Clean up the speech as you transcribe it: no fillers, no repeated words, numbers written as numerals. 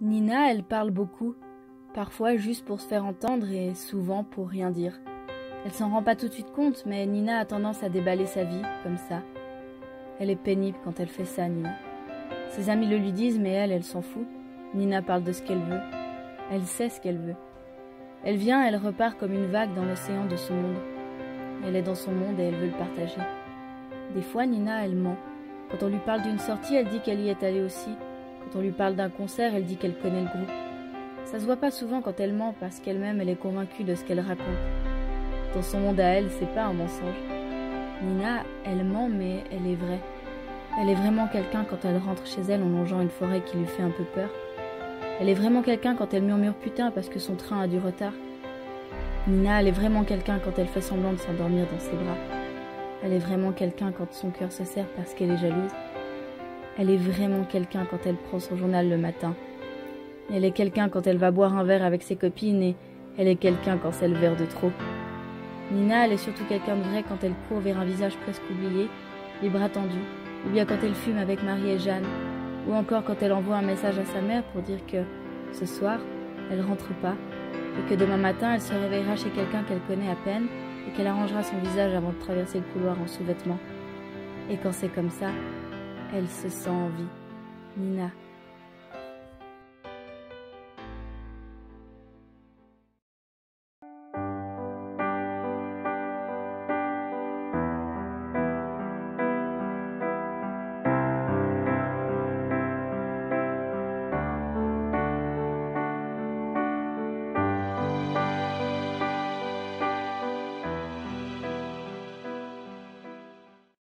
Nina, elle parle beaucoup, parfois juste pour se faire entendre et souvent pour rien dire. Elle s'en rend pas tout de suite compte, mais Nina a tendance à déballer sa vie, comme ça. Elle est pénible quand elle fait ça, Nina. Ses amis le lui disent, mais elle s'en fout. Nina parle de ce qu'elle veut. Elle sait ce qu'elle veut. Elle vient, elle repart comme une vague dans l'océan de son monde. Elle est dans son monde et elle veut le partager. Des fois, Nina, elle ment. Quand on lui parle d'une sortie, elle dit qu'elle y est allée aussi. Quand on lui parle d'un concert, elle dit qu'elle connaît le groupe. Ça se voit pas souvent quand elle ment parce qu'elle-même, elle est convaincue de ce qu'elle raconte. Dans son monde à elle, c'est pas un mensonge. Nina, elle ment, mais elle est vraie. Elle est vraiment quelqu'un quand elle rentre chez elle en longeant une forêt qui lui fait un peu peur. Elle est vraiment quelqu'un quand elle murmure putain parce que son train a du retard. Nina, elle est vraiment quelqu'un quand elle fait semblant de s'endormir dans ses bras. Elle est vraiment quelqu'un quand son cœur se serre parce qu'elle est jalouse. Elle est vraiment quelqu'un quand elle prend son journal le matin. Elle est quelqu'un quand elle va boire un verre avec ses copines et elle est quelqu'un quand c'est le verre de trop. Nina, elle est surtout quelqu'un de vrai quand elle court vers un visage presque oublié, les bras tendus, ou bien quand elle fume avec Marie et Jeanne, ou encore quand elle envoie un message à sa mère pour dire que, ce soir, elle rentre pas, et que demain matin, elle se réveillera chez quelqu'un qu'elle connaît à peine, et qu'elle arrangera son visage avant de traverser le couloir en sous-vêtements. Et quand c'est comme ça, elle se sent en vie. Nina.